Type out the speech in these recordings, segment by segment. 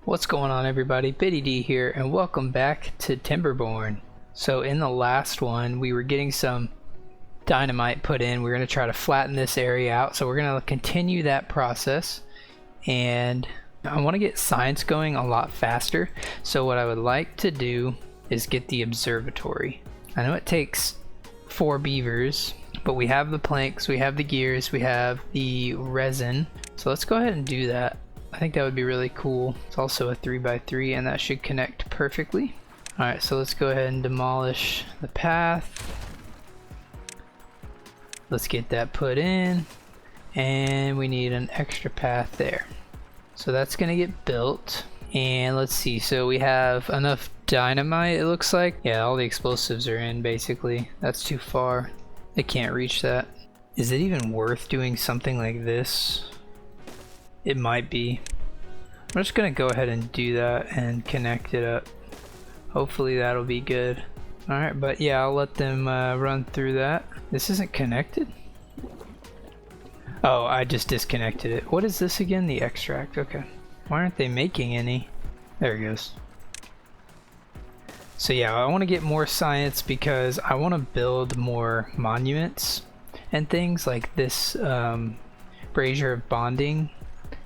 What's going on, everybody? Biddy D here, and welcome back to Timberborn. So in the last one, we were getting some dynamite put in. We're going to try to flatten this area out, so we're going to continue that process. And I want to get science going a lot faster, so what I would like to do is get the observatory. I know it takes 4 beavers, but we have the planks, we have the gears, we have the resin, so let's go ahead and do that. I think that would be really cool. It's also a 3x3 and that should connect perfectly. Alright, so let's go ahead and demolish the path. Let's get that put in. And we need an extra path there. So that's gonna get built. And let's see, so we have enough dynamite, it looks like. Yeah, all the explosives are in basically. That's too far. They can't reach that. Is it even worth doing something like this? It might be. I'm just gonna go ahead and do that and connect it up. Hopefully that'll be good. Alright, but yeah, I'll let them run through that. This isn't connected? Oh, I just disconnected it. What is this again? The extract, okay. Why aren't they making any? There it goes. So yeah, I want to get more science because I want to build more monuments and things like this brazier of bonding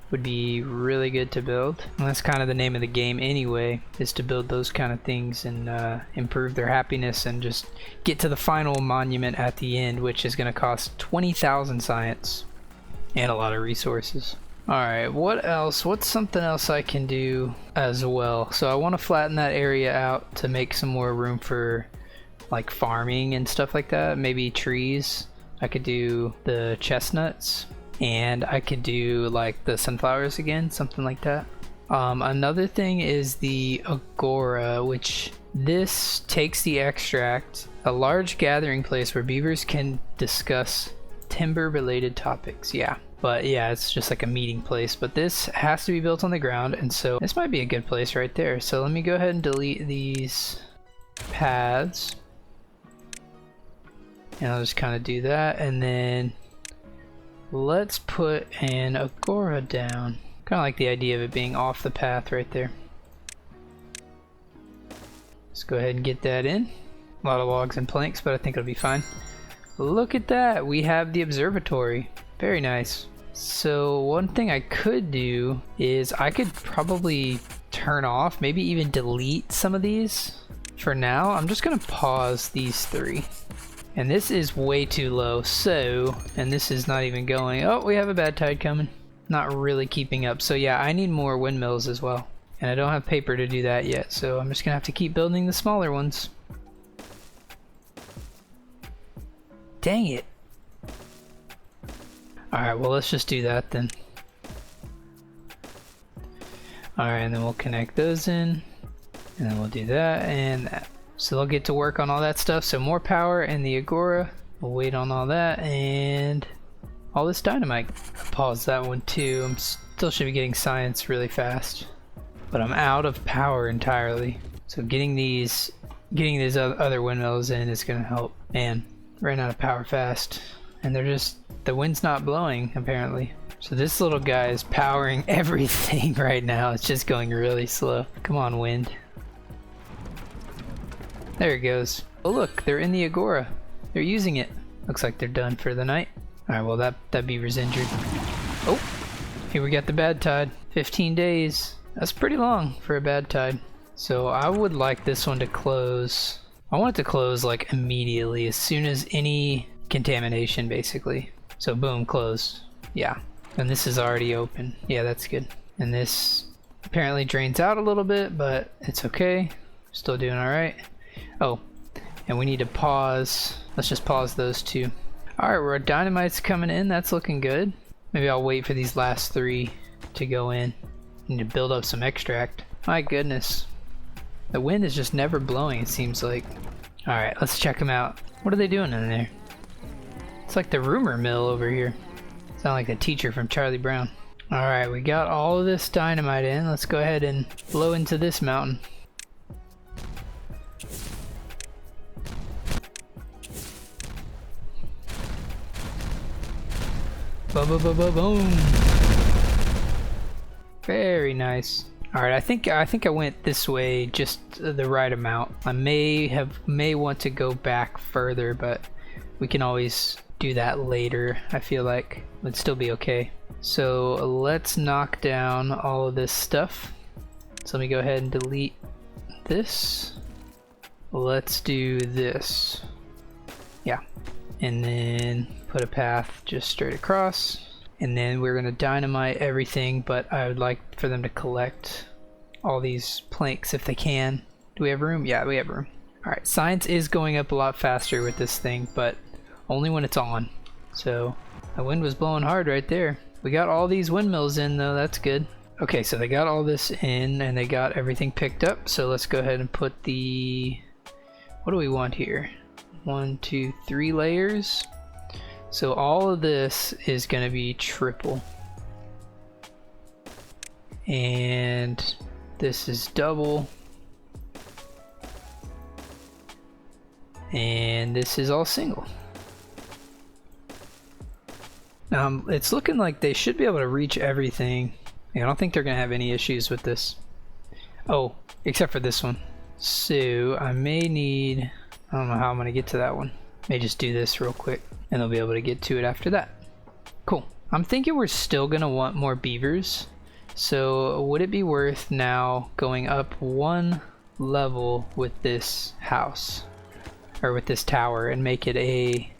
would be really good to build. And that's kind of the name of the game anyway, is to build those kind of things and improve their happiness and just get to the final monument at the end, which is going to cost 20,000 science and a lot of resources. Alright, what else? What's something else I can do as well? So I want to flatten that area out to make some more room for like farming and stuff like that. Maybe trees. I could do the chestnuts. And I could do like the sunflowers again, something like that. Another thing is the agora, which this takes the extract, a large gathering place where beavers can discuss timber related topics. Yeah, but yeah, it's just like a meeting place, but this has to be built on the ground, and so this might be a good place right there. So let me go ahead and delete these paths, and I'll just kind of do that, and then let's put an agora down. Kind of like the idea of it being off the path right there. Let's go ahead and get that in. A lot of logs and planks, but I think it'll be fine. Look at that! We have the observatory. Very nice. So one thing I could do is I could probably turn off, maybe even delete some of these. For now, I'm just gonna pause these 3. And this is way too low, so, and this is not even going. Oh, we have a bad tide coming. Not really keeping up. So yeah, I need more windmills as well. And I don't have paper to do that yet, so I'm just gonna have to keep building the smaller ones. Dang it. Alright, well let's just do that then. Alright, and then we'll connect those in. And then we'll do that and that. So they'll get to work on all that stuff. So more power in the agora. We'll wait on all that and all this dynamite. Pause that one too. I'm still should be getting science really fast, but I'm out of power entirely. So getting these other windmills in is gonna help. Man, ran out of power fast, and the wind's not blowing apparently. So this little guy is powering everything right now. It's just going really slow. Come on, wind. There it goes. Oh look, they're in the agora. They're using it. Looks like they're done for the night. Alright, well that beaver's injured. Oh, here we got the bad tide. 15 days. That's pretty long for a bad tide. So I would like this one to close. I want it to close like immediately, as soon as any contamination basically. So boom, close. Yeah, and this is already open. Yeah, that's good. And this apparently drains out a little bit, but it's okay. Still doing alright. Oh, and we need to pause. Let's just pause those 2. Alright, our dynamite's coming in. That's looking good. Maybe I'll wait for these last 3 to go in. Need to build up some extract. My goodness. The wind is just never blowing, it seems like. Alright, let's check them out. What are they doing in there? It's like the rumor mill over here. Sound like the teacher from Charlie Brown. Alright, we got all of this dynamite in. Let's go ahead and blow into this mountain. Boom, boom, boom, boom, boom. Very nice. All right, I think I went this way just the right amount. I may want to go back further, but we can always do that later. I feel like it'd still be okay. So let's knock down all of this stuff. So let me go ahead and delete this. Let's do this. Yeah, and then put a path just straight across. And then we're gonna dynamite everything, but I would like for them to collect all these planks if they can. Do we have room? Yeah, we have room. All right, science is going up a lot faster with this thing, but only when it's on. So the wind was blowing hard right there. We got all these windmills in though, that's good. Okay, so they got all this in and they got everything picked up. So let's go ahead and put the, what do we want here? 1, 2, 3 layers. So all of this is going to be triple. And this is double. And this is all single. It's looking like they should be able to reach everything. I don't think they're going to have any issues with this. Oh, except for this one. So I may need, I don't know how I'm going to get to that one. May just do this real quick and they'll be able to get to it after that. Cool. I'm thinking we're still gonna want more beavers. So would it be worth now going up one level with this house or with this tower and make it a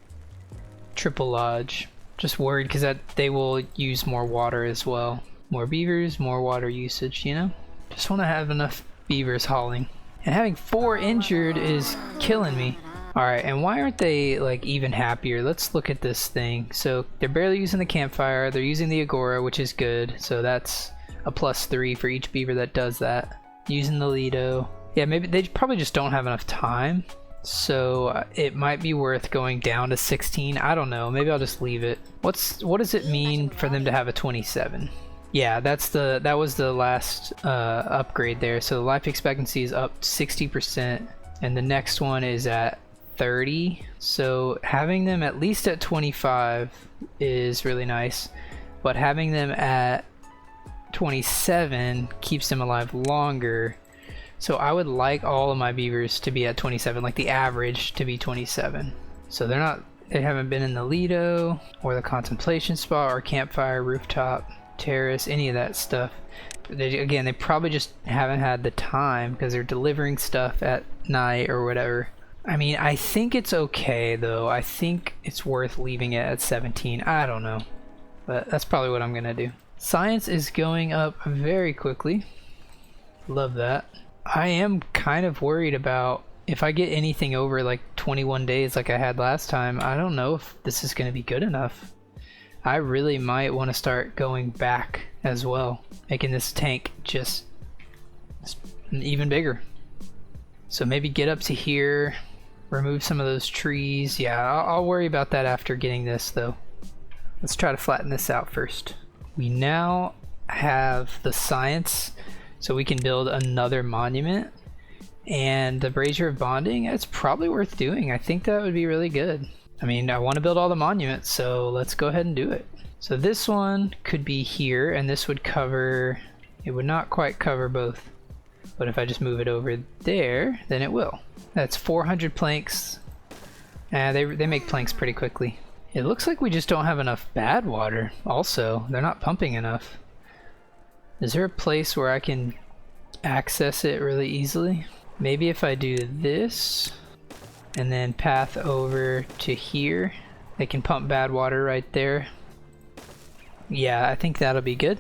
triple lodge? Just worried because that they will use more water as well. More beavers, more water usage, you know? Just want to have enough beavers hauling. And having 4 injured is killing me. Alright, and why aren't they like even happier? Let's look at this thing. So they're barely using the campfire, they're using the agora, which is good. So that's a +3 for each beaver that does that. Using the Lido. Yeah, maybe they probably just don't have enough time. So it might be worth going down to 16. I don't know, maybe I'll just leave it. What does it mean for them to have a 27? Yeah, that was the last upgrade there. So the life expectancy is up 60%, and the next one is at 30. So having them at least at 25 is really nice, but having them at 27 keeps them alive longer. So I would like all of my beavers to be at 27, like the average to be 27. So they haven't been in the Lido or the contemplation spot or campfire, rooftop, terrace, any of that stuff. Again, they probably just haven't had the time because they're delivering stuff at night or whatever. I mean, I think it's okay though. I think it's worth leaving it at 17. I don't know, but that's probably what I'm gonna do. Science is going up very quickly. Love that. I am kind of worried about if I get anything over like 21 days like I had last time. I don't know if this is gonna be good enough. I really might want to start going back as well, making this tank just even bigger. So maybe get up to here, remove some of those trees. Yeah, I'll worry about that after getting this though. Let's try to flatten this out first. We now have the science, so we can build another monument. And the Brazier of Bonding, it's probably worth doing. I think that would be really good. I mean, I want to build all the monuments, so let's go ahead and do it. So this one could be here, and this would cover, it would not quite cover both. But if I just move it over there, then it will. That's 400 planks. They make planks pretty quickly. It looks like we just don't have enough bad water also. They're not pumping enough. Is there a place where I can access it really easily? Maybe if I do this and then path over to here, they can pump bad water right there. Yeah, I think that'll be good.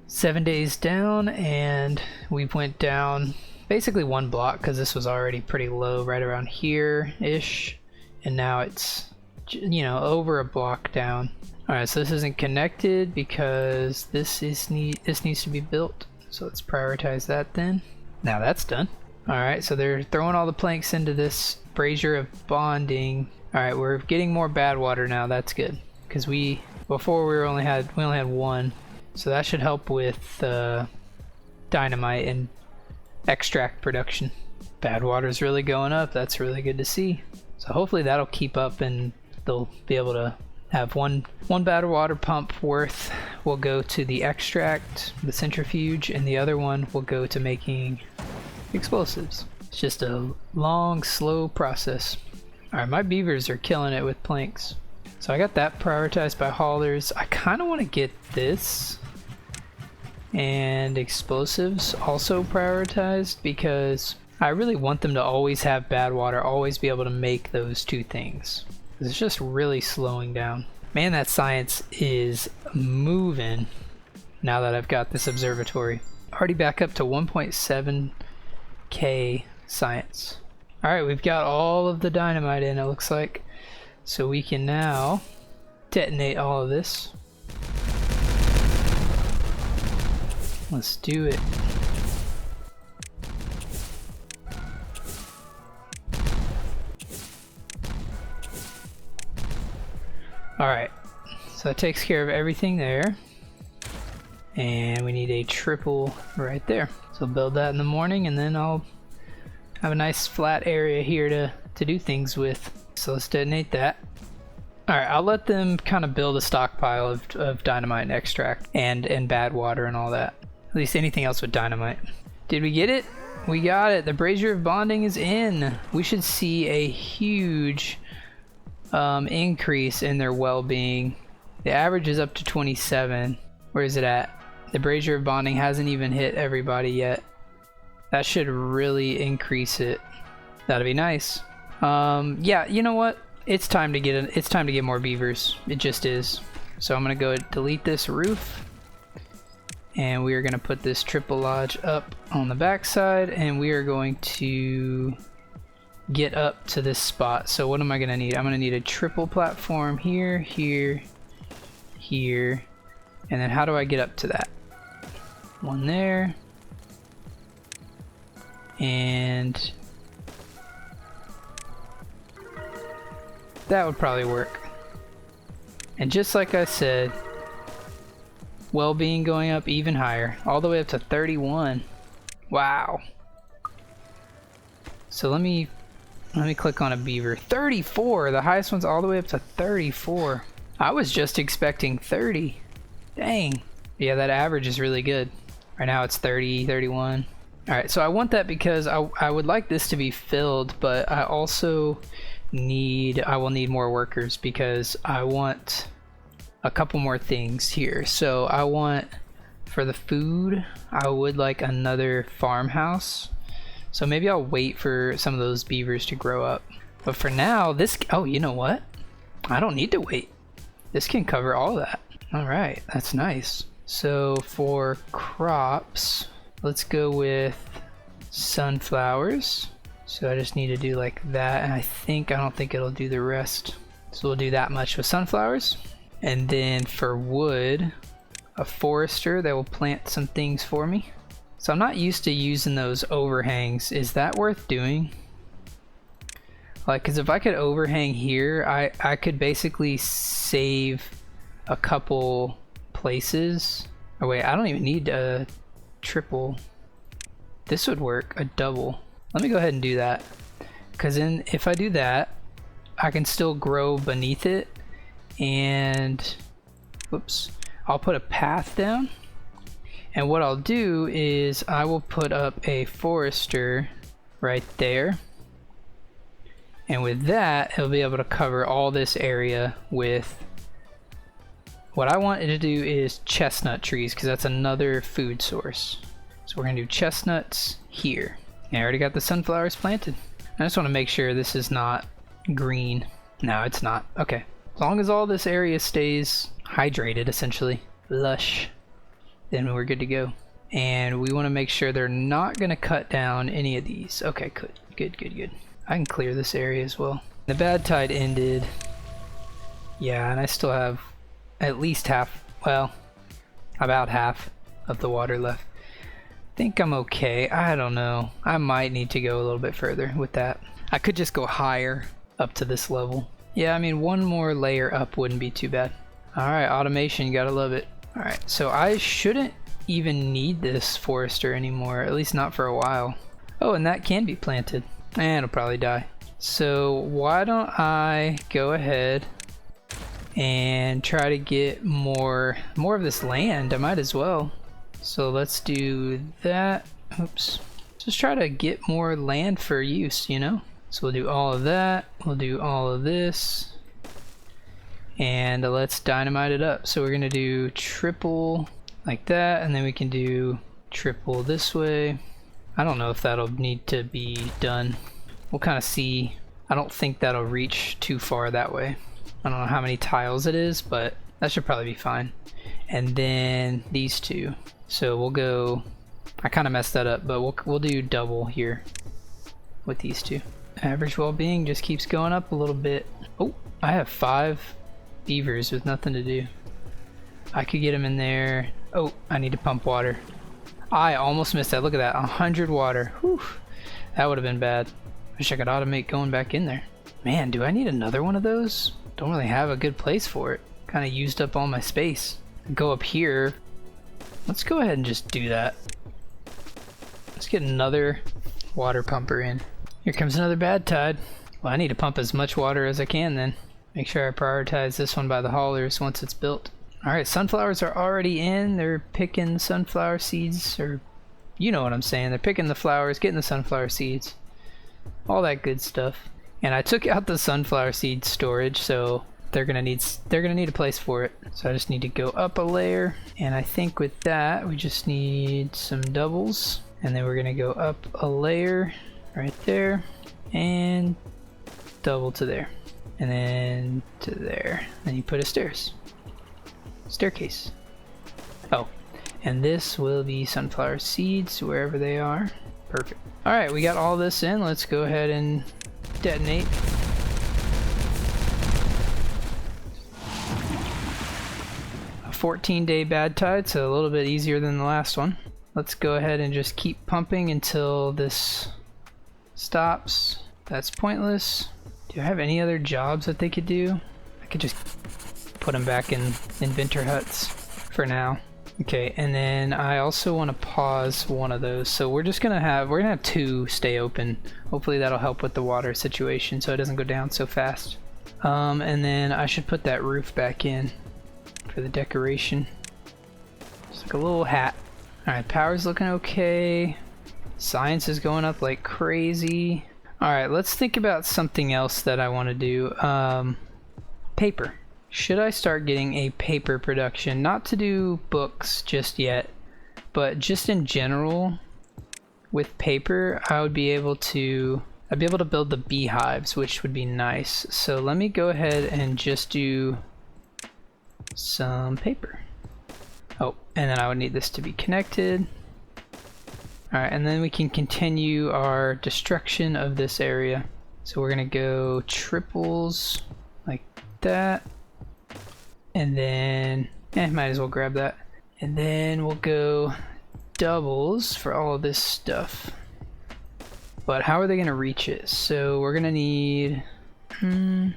7 days down, and we went down basically 1 block because this was already pretty low right around here ish, and now it's, you know, over a block down. Alright, so this isn't connected because this needs to be built, so let's prioritize that then. Now that's done. Alright, so they're throwing all the planks into this Brazier of Bonding. Alright, we're getting more bad water now. That's good, because before we only had 1, so that should help with dynamite and extract production. Bad water's really going up. That's really good to see. So hopefully that'll keep up and they'll be able to Have one bad water pump worth will go to the extract, the centrifuge, and the other one will go to making explosives. It's just a long, slow process. Alright, my beavers are killing it with planks. So I got that prioritized by haulers. I kind of want to get this and explosives also prioritized because I really want them to always have bad water, always be able to make those two things. It's just really slowing down. Man, that science is moving now that I've got this observatory. Already back up to 1.7k science. Alright, we've got all of the dynamite in, it looks like. So we can now detonate all of this. Let's do it. Alright, so that takes care of everything there. And we need a triple right there. So build that in the morning and then I'll have a nice flat area here to do things with. So let's detonate that. Alright, I'll let them kind of build a stockpile of dynamite and extract and bad water and all that. At least anything else with dynamite. Did we get it? We got it. The brazier of bonding is in. We should see a huge increase in their well-being. The average is up to 27. Where is it at? The brazier of bonding hasn't even hit everybody yet. That should really increase it. That'd be nice. Yeah, you know what? It's time to get more beavers. It just is. So I'm gonna go delete this roof, and we are gonna put this triple lodge up on the backside, and we are going to get up to this spot. So what am I gonna need? I'm gonna need a triple platform here, here, here, and then how do I get up to that? One there, and that would probably work. And just like I said, well-being going up even higher, all the way up to 31. Wow. So let me click on a beaver. 34, the highest one's all the way up to 34. I was just expecting 30. Dang. Yeah, that average is really good. Right now it's 30, 31. Alright, so I want that because I would like this to be filled, but I also I will need more workers because I want a couple more things here. So I want, for the food, I would like another farmhouse. So maybe I'll wait for some of those beavers to grow up. But for now, this, oh, you know what? I don't need to wait. This can cover all that. All right, that's nice. So for crops, let's go with sunflowers. So I just need to do like that, and I don't think it'll do the rest. So we'll do that much with sunflowers. And then for wood, a forester that will plant some things for me. So I'm not used to using those overhangs. Is that worth doing? Like, cause if I could overhang here, I could basically save a couple places. Oh wait, I don't even need a triple. This would work, a double. Let me go ahead and do that. Cause then if I do that, I can still grow beneath it, and whoops, I'll put a path down. And what I'll do is I will put up a forester right there. And with that, it'll be able to cover all this area with, what I want it to do is chestnut trees, because that's another food source. So we're gonna do chestnuts here. And I already got the sunflowers planted. I just want to make sure this is not green. No, it's not. Okay. As long as all this area stays hydrated, essentially, lush, then we're good to go. And we want to make sure they're not going to cut down any of these. Okay, good, good, good, good. I can clear this area as well. The bad tide ended. Yeah, and I still have at least half, well, about half of the water left. I think I'm okay. I don't know. I might need to go a little bit further with that. I could just go higher up to this level. Yeah, I mean, one more layer up wouldn't be too bad. Alright, automation, you gotta love it. Alright, so I shouldn't even need this forester anymore, at least not for a while. Oh, and that can be planted. And it'll probably die. So why don't I go ahead and try to get more of this land. I might as well. So let's do that. Oops. Just try to get more land for use, you know? So we'll do all of that. We'll do all of this. And let's dynamite it up. So we're gonna do triple like that, and then we can do triple this way. I don't know if that'll need to be done. We'll kind of see. I don't think that'll reach too far that way. I don't know how many tiles it is, but that should probably be fine. And then these two. So we'll go, I kind of messed that up, but we'll do double here with these two. Average well-being just keeps going up a little bit. Oh, I have 5 beavers with nothing to do. I could get them in there. Oh, I need to pump water. I almost missed that. Look at that, 100 water. Whew, that would have been bad. Wish I could automate going back in there. Man, do I need another one of those? Don't really have a good place for it. Kind of used up all my space. Go up here. Let's go ahead and just do that. Let's get another water pumper in. Here comes another bad tide. Well, I need to pump as much water as I can then. Make sure I prioritize this one by the haulers once it's built. Alright, sunflowers are already in. They're picking sunflower seeds, or you know what I'm saying. They're picking the flowers, getting the sunflower seeds. All that good stuff. And I took out the sunflower seed storage, so they're gonna need a place for it. So I just need to go up a layer, and I think with that we just need some doubles, and then we're gonna go up a layer right there, and double to there, and then to there. Then you put a staircase. Oh, and this will be sunflower seeds wherever they are. Perfect. All right, we got all this in. Let's go ahead and detonate. A 14-day bad tide, so a little bit easier than the last one. Let's go ahead and just keep pumping until this stops. That's pointless. Do I have any other jobs that they could do? I could just put them back in inventor huts for now. Okay, and then I also want to pause one of those, so we're gonna have 2 stay open. Hopefully that'll help with the water situation so it doesn't go down so fast. And then I should put that roof back in for the decoration. It's like a little hat. Alright, power's looking okay. Science is going up like crazy. Alright, let's think about something else that I want to do. Paper. Should I start getting a paper production? Not to do books just yet, but just in general, with paper, I'd be able to build the beehives, which would be nice. So let me go ahead and just do some paper. Oh, and then I would need this to be connected. Alright, and then we can continue our destruction of this area. So we're gonna go triples like that. And then, might as well grab that. And then we'll go doubles for all of this stuff. But how are they gonna reach it? So we're gonna need, let me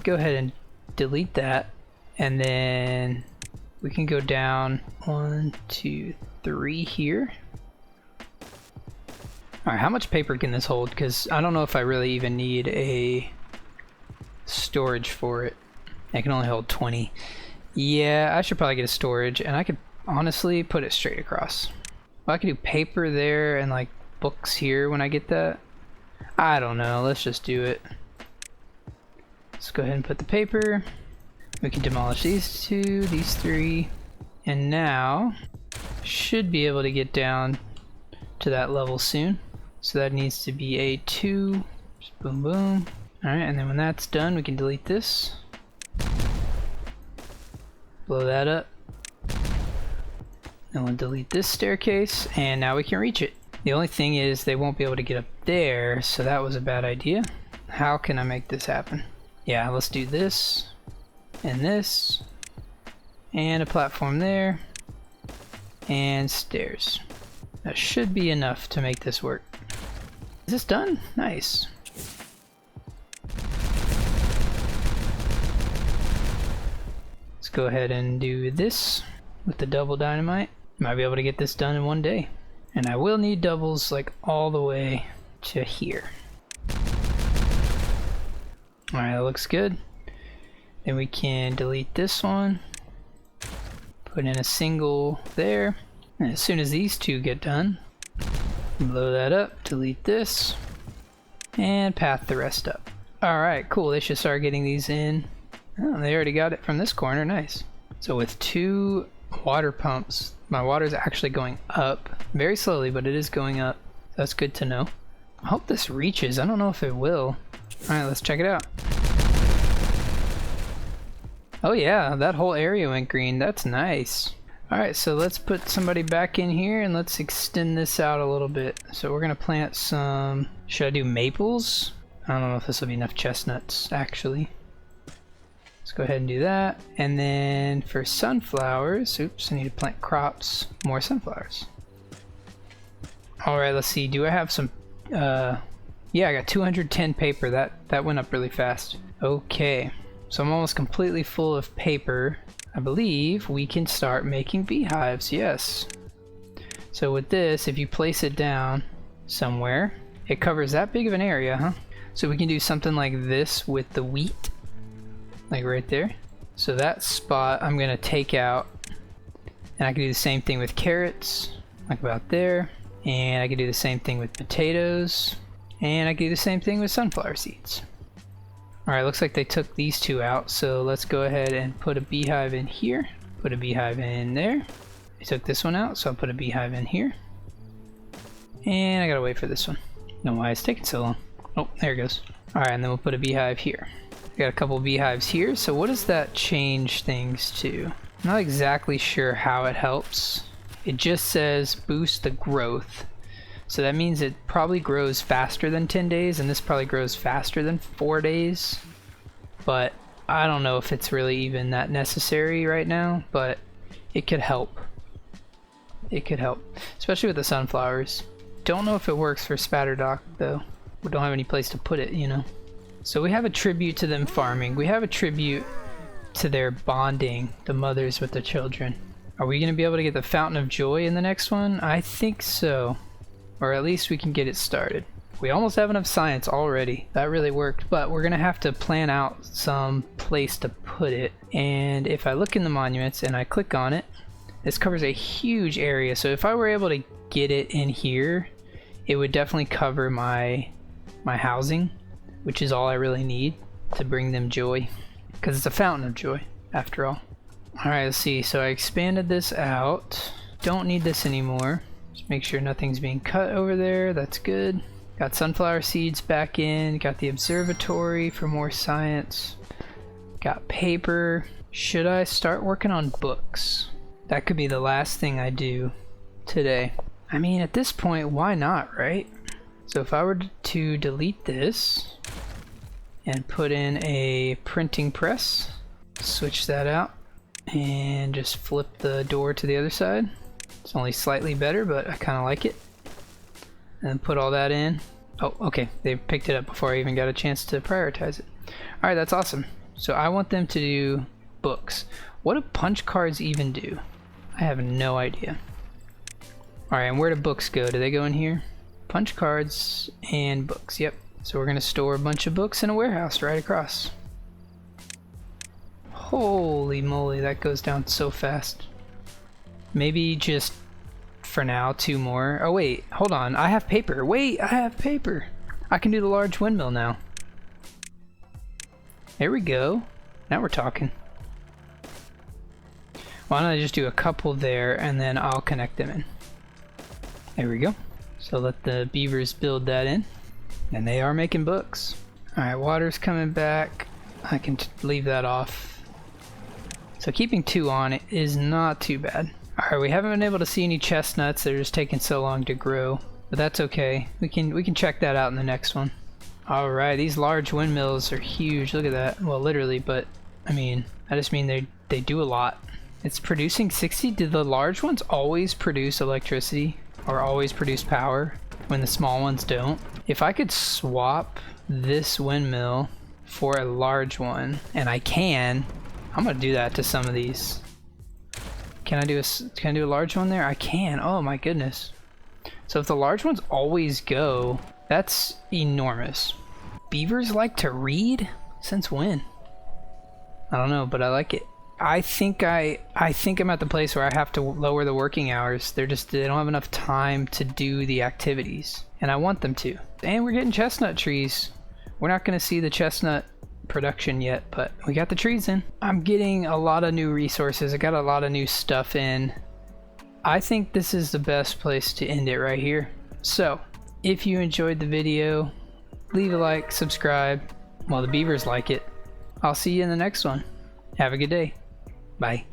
go ahead and delete that. And then we can go down 1, 2, 3 here. Alright, how much paper can this hold? Because I don't know if I really even need a storage for it. I can only hold 20. Yeah, I should probably get a storage, and I could honestly put it straight across. Well, I could do paper there and like books here when I get that. I don't know, let's just do it. Let's go ahead and put the paper. We can demolish these 2, these 3, and now should be able to get down to that level soon. So that needs to be a 2. Just boom boom. Alright, and then when that's done, we can delete this. Blow that up. And we'll delete this staircase, and now we can reach it. The only thing is they won't be able to get up there, so that was a bad idea. How can I make this happen? Yeah, let's do this, and a platform there, and stairs. That should be enough to make this work. Is this done? Nice. Go ahead and do this with the double dynamite. Might be able to get this done in one day. And I will need doubles like all the way to here. Alright, that looks good. Then we can delete this one. Put in a single there. And as soon as these two get done, blow that up, delete this, and path the rest up. Alright, cool. They should start getting these in. Oh, they already got it from this corner. Nice. So with 2 water pumps, my water is actually going up. Very slowly, but it is going up. That's good to know. I hope this reaches. I don't know if it will. Alright, let's check it out. Oh yeah, that whole area went green. That's nice. Alright, so let's put somebody back in here and let's extend this out a little bit. So we're gonna plant some... Should I do maples? I don't know if this will be enough chestnuts, actually. Let's go ahead and do that. And then for sunflowers, oops, I need to plant crops, more sunflowers. Alright, let's see, do I have some, yeah, I got 210 paper, that went up really fast. Okay, so I'm almost completely full of paper. I believe we can start making beehives, yes. So with this, if you place it down somewhere, it covers that big of an area, huh? So we can do something like this with the wheat. Like right there. So that spot I'm gonna take out, and I can do the same thing with carrots, like about there, and I can do the same thing with potatoes, and I can do the same thing with sunflower seeds. Alright, looks like they took these 2 out, so let's go ahead and put a beehive in here, put a beehive in there. They took this one out, so I'll put a beehive in here, and I gotta wait for this one. Don't know why it's taking so long. Oh, there it goes. Alright, and then we'll put a beehive here. Got a couple beehives here, so what does that change things to? I'm not exactly sure how it helps. It just says boost the growth. So that means it probably grows faster than 10 days, and this probably grows faster than 4 days. But I don't know if it's really even that necessary right now, but it could help. It could help, especially with the sunflowers. Don't know if it works for Spatterdock though. We don't have any place to put it, you know. So we have a tribute to them farming. We have a tribute to their bonding, the mothers with the children. Are we going to be able to get the Fountain of Joy in the next one? I think so. Or at least we can get it started. We almost have enough science already. That really worked. But we're going to have to plan out some place to put it. And if I look in the monuments and I click on it, this covers a huge area. So if I were able to get it in here, it would definitely cover my housing, which is all I really need to bring them joy, because it's a fountain of joy after all. Alright, let's see, so I expanded this out. Don't need this anymore. Just make sure nothing's being cut over there. That's good. Got sunflower seeds back in. Got the observatory for more science. Got paper. Should I start working on books? That could be the last thing I do today. I mean, at this point, why not, right? So if I were to delete this and put in a printing press, switch that out, and just flip the door to the other side. It's only slightly better, but I kind of like it. And put all that in. Oh, okay, they picked it up before I even got a chance to prioritize it. Alright, that's awesome. So I want them to do books. What do punch cards even do? I have no idea. Alright, and where do books go? Do they go in here? Punch cards and books, yep. So we're gonna store a bunch of books in a warehouse right across. Holy moly, that goes down so fast. Maybe just, for now, 2 more. Oh wait, hold on, I have paper. Wait, I have paper. I can do the large windmill now. There we go. Now we're talking. Why don't I just do a couple there and then I'll connect them in. There we go. So let the beavers build that in. And they are making books. Alright, water's coming back. I can leave that off. So keeping 2 on it is not too bad. Alright, we haven't been able to see any chestnuts. They're just taking so long to grow. But that's okay. We can check that out in the next one. Alright, these large windmills are huge. Look at that. Well, literally, but I mean, I just mean they do a lot. It's producing 60. Did the large ones always produce electricity? Or always produce power when the small ones don't? If I could swap this windmill for a large one, and I can, I'm gonna do that to some of these. Can I do a large one there? I can. Oh my goodness. So if the large ones always go, that's enormous. Beavers like to read? Since when? I don't know, but I like it. I think I'm at the place where I have to lower the working hours. They don't have enough time to do the activities, and I want them to. And we're getting chestnut trees. We're not going to see the chestnut production yet, but we got the trees in. I'm getting a lot of new resources. I got a lot of new stuff in. I think this is the best place to end it right here. So if you enjoyed the video, leave a like, subscribe. Well, the beavers like it. I'll see you in the next one. Have a good day. Bye.